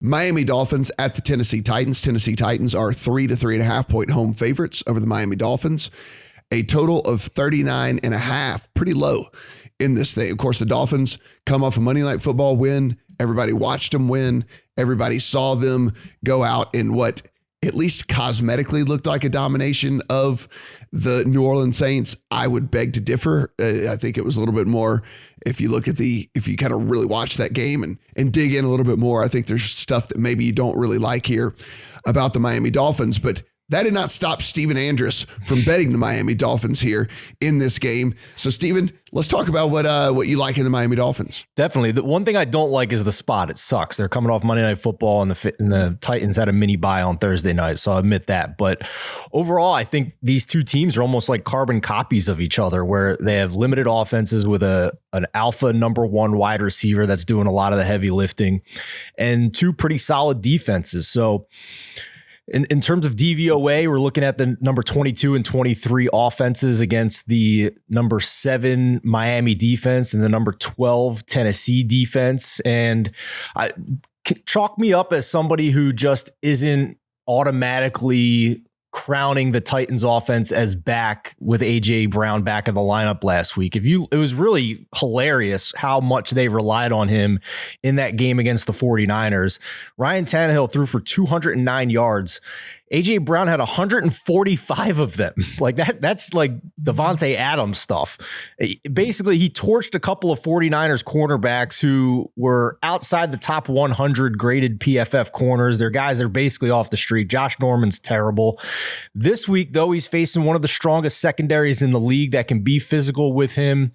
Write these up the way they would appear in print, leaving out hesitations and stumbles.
Miami Dolphins at the Tennessee Titans. Tennessee Titans are 3 to 3.5 point home favorites over the Miami Dolphins. A total of 39.5, pretty low in this thing. Of course, the Dolphins come off a Monday Night Football win. Everybody watched them win. Everybody saw them go out in what at least cosmetically looked like a domination of the New Orleans Saints. I would beg to differ. I think it was a little bit more, if you look at if you kind of really watch that game and dig in a little bit more, I think there's stuff that maybe you don't really like here about the Miami Dolphins, but that did not stop Steven Andrus from betting the Miami Dolphins here in this game. So, Steven, let's talk about what you like in the Miami Dolphins. Definitely. The one thing I don't like is the spot. It sucks. They're coming off Monday Night Football, and the Titans had a mini bye on Thursday night, so I'll admit that. But overall, I think these two teams are almost like carbon copies of each other, where they have limited offenses with an alpha number one wide receiver that's doing a lot of the heavy lifting, and two pretty solid defenses. So, in terms of DVOA, we're looking at the number 22 and 23 offenses against the number 7 Miami defense and the number 12 Tennessee defense. And chalk me up as somebody who just isn't automatically crowning the Titans offense as back with A.J. Brown back in the lineup last week. It was really hilarious how much they relied on him in that game against the 49ers. Ryan Tannehill threw for 209 yards. A.J. Brown had 145 of them. Like that's like Devontae Adams stuff. Basically, he torched a couple of 49ers cornerbacks who were outside the top 100 graded PFF corners. They're guys that are basically off the street. Josh Norman's terrible. This week, though, he's facing one of the strongest secondaries in the league that can be physical with him.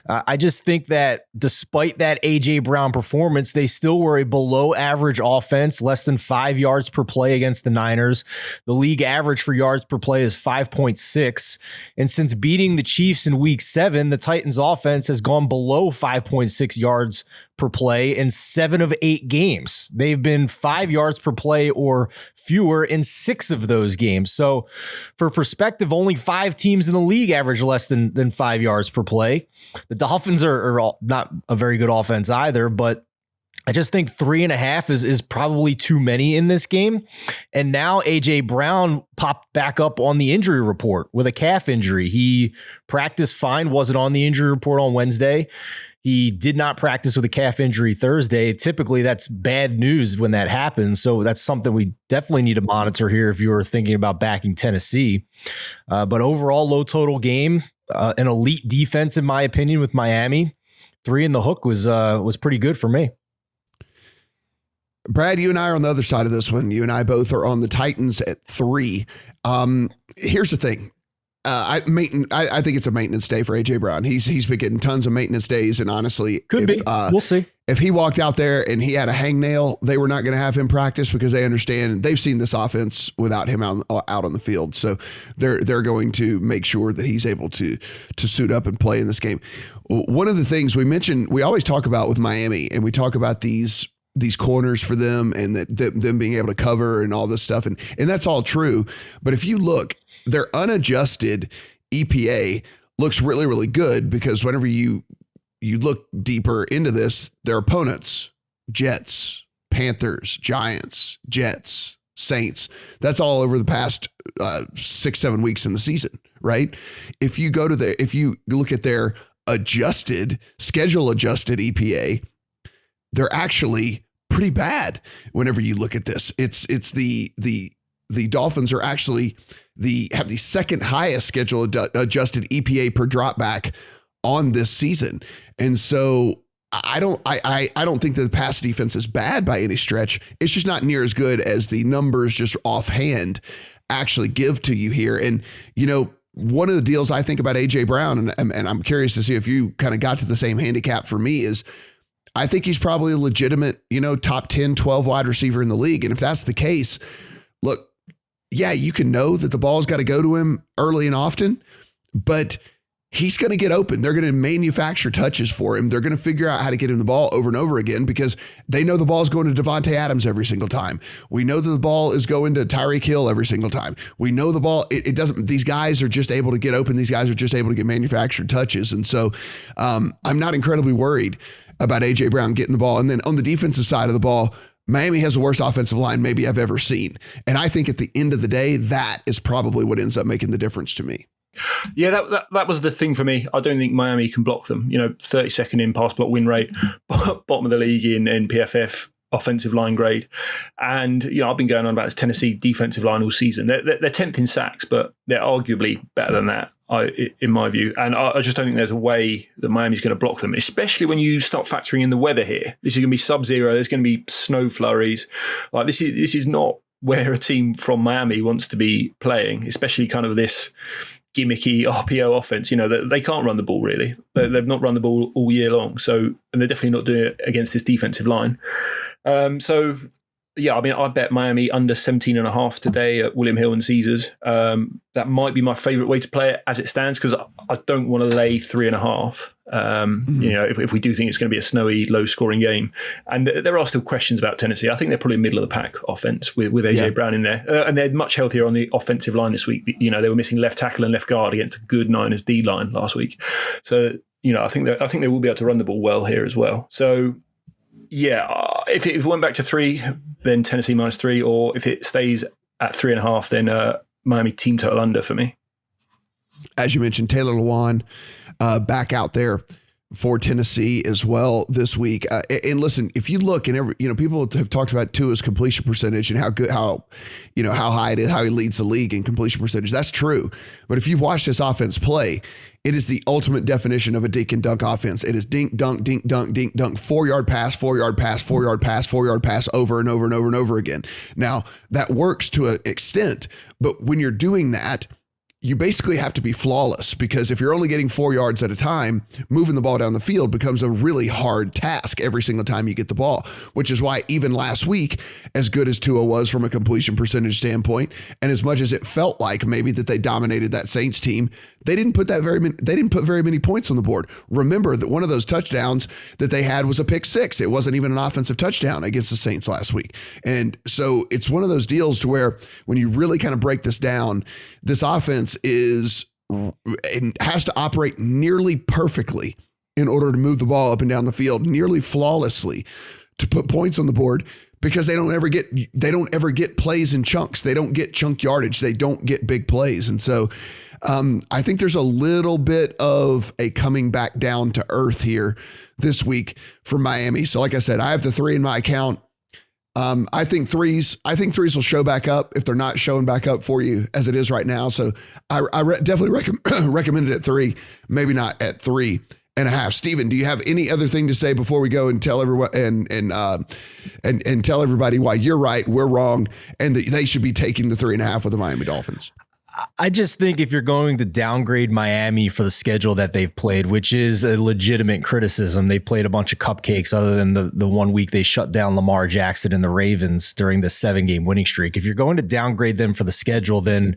I just think that despite that A.J. Brown performance, they still were a below average offense, less than 5 yards per play against the Niners. The league average for yards per play is 5.6. And since beating the Chiefs in week 7, the Titans offense has gone below 5.6 yards per play in 7 of 8 games. They've been 5 yards per play or fewer in 6 of those games. So for perspective, only 5 teams in the league average less than 5 yards per play. The Dolphins are not a very good offense either, but I just think 3.5 is probably too many in this game. And now A.J. Brown popped back up on the injury report with a calf injury. He practiced fine, wasn't on the injury report on Wednesday. He did not practice with a calf injury Thursday. Typically, that's bad news when that happens. So that's something we definitely need to monitor here if you were thinking about backing Tennessee. But overall, low total game, an elite defense, in my opinion, with Miami. 3 in the hook was pretty good for me. Brad, you and I are on the other side of this one. You and I both are on the Titans at 3. Here's the thing. I think it's a maintenance day for A.J. Brown. He's been getting tons of maintenance days, and honestly, could be. We'll see. If he walked out there and he had a hangnail, they were not going to have him practice because they understand they've seen this offense without him out on the field. So they're going to make sure that he's able to suit up and play in this game. One of the things we always talk about with Miami, and we talk about these corners for them and them being able to cover and all this stuff. And that's all true. But if you look, their unadjusted EPA looks really, really good because whenever you look deeper into this, their opponents, Jets, Panthers, Giants, Jets, Saints, that's all over the past 6-7 weeks in the season, right? If you look at their schedule adjusted EPA, they're actually pretty bad whenever you look at this. It's the Dolphins are actually have the second highest schedule adjusted EPA per drop back on this season. And so I don't think that the pass defense is bad by any stretch. It's just not near as good as the numbers just offhand actually give to you here. And, one of the deals I think about A.J. Brown, and I'm curious to see if you kind of got to the same handicap for me, is I think he's probably a legitimate, top 10, 12 wide receiver in the league. And if that's the case, look, yeah, you can know that the ball's got to go to him early and often, but he's going to get open. They're going to manufacture touches for him. They're going to figure out how to get him the ball over and over again because they know the ball is going to Devontae Adams every single time. We know that the ball is going to Tyreek Hill every single time. We know the ball, it doesn't, these guys are just able to get open. These guys are just able to get manufactured touches. And so I'm not incredibly worried about A.J. Brown getting the ball. And then on the defensive side of the ball, Miami has the worst offensive line maybe I've ever seen. And I think at the end of the day, that is probably what ends up making the difference to me. Yeah, that was the thing for me. I don't think Miami can block them. 32nd in pass block win rate, bottom of the league in PFF offensive line grade. And, I've been going on about this Tennessee defensive line all season. They're 10th in sacks, but they're arguably better than that, in my view. And I just don't think there's a way that Miami's going to block them, especially when you start factoring in the weather here. This is going to be sub-zero. There's going to be snow flurries. Like this is not where a team from Miami wants to be playing, especially kind of this gimmicky RPO offense. They can't run the ball really. They've not run the ball all year long. And they're definitely not doing it against this defensive line. I bet Miami under 17.5 today at William Hill and Caesars. That might be my favorite way to play it as it stands, because I don't want to lay 3.5. If we do think it's going to be a snowy, low scoring game. And there are still questions about Tennessee. I think they're probably middle of the pack offense with AJ Brown in there. And they're much healthier on the offensive line this week. They were missing left tackle and left guard against a good Niners D line last week. So, I think they will be able to run the ball well here as well. So, if it went back to 3, then Tennessee -3, or if it stays at 3.5, then Miami team total under for me. As you mentioned, Taylor Lewan back out there for Tennessee as well this week. And listen, if you look and people have talked about Tua's completion percentage and how high it is, how he leads the league in completion percentage. That's true. But if you've watched this offense play, it is the ultimate definition of a dink and dunk offense. It is dink, dunk, 4-yard pass, 4-yard pass, 4-yard pass, 4-yard pass over and over and over and over again. Now that works to an extent, but when you're doing that, you basically have to be flawless, because if you're only getting 4 yards at a time, moving the ball down the field becomes a really hard task every single time you get the ball, which is why even last week, as good as Tua was from a completion percentage standpoint, and as much as it felt like maybe that they dominated that Saints team, they didn't put very many points on the board. Remember that one of those touchdowns that they had was a pick 6. It wasn't even an offensive touchdown against the Saints last week. And so it's one of those deals to where when you really kind of break this down, this offense has to operate nearly perfectly in order to move the ball up and down the field, nearly flawlessly to put points on the board, because they don't ever get plays in chunks. They don't get chunk yardage. They don't get big plays. And so I think there's a little bit of a coming back down to earth here this week for Miami. So like I said, I have the 3 in my account. I think threes will show back up if they're not showing back up for you as it is right now. So I definitely recommend it at 3, maybe not at 3.5. Steven, do you have any other thing to say before we go and tell everyone and tell everybody why you're right, we're wrong, and that they should be taking the 3.5 with the Miami Dolphins? I just think if you're going to downgrade Miami for the schedule that they've played, which is a legitimate criticism, they played a bunch of cupcakes other than the 1 week they shut down Lamar Jackson and the Ravens during the 7-game winning streak. If you're going to downgrade them for the schedule, then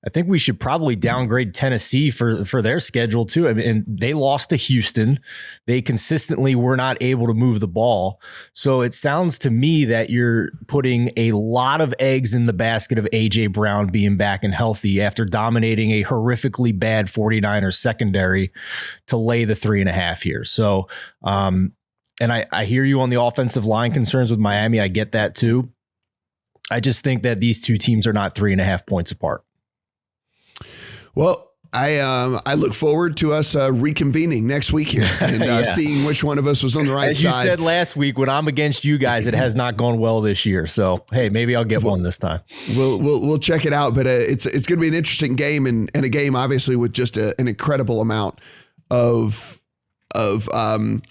I think we should probably downgrade Tennessee for their schedule too. I mean, and they lost to Houston. They consistently were not able to move the ball. So it sounds to me that you're putting a lot of eggs in the basket of AJ Brown being back and healthy after dominating a horrifically bad 49ers secondary to lay the 3.5 here. So, and I hear you on the offensive line concerns with Miami. I get that too. I just think that these two teams are not 3.5 points apart. Well, I look forward to us reconvening next week here and seeing which one of us was on the right side. As you said last week, when I'm against you guys, it has not gone well this year. So, hey, maybe I'll get one this time. We'll check it out. But it's going to be an interesting game and a game, obviously, with just an incredible amount of incredible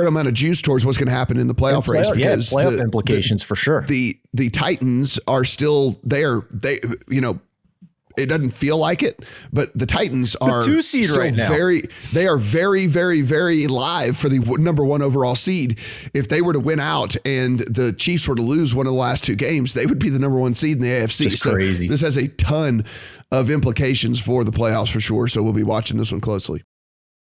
amount of juice towards what's going to happen in the playoff race. Because playoff implications for sure. The Titans are still there. It doesn't feel like it, but the Titans are the 2 seed right now. They are very, very, very live for the number 1 overall seed. If they were to win out and the Chiefs were to lose one of the last 2 games, they would be the number 1 seed in the AFC. Just crazy. This has a ton of implications for the playoffs for sure. So we'll be watching this one closely.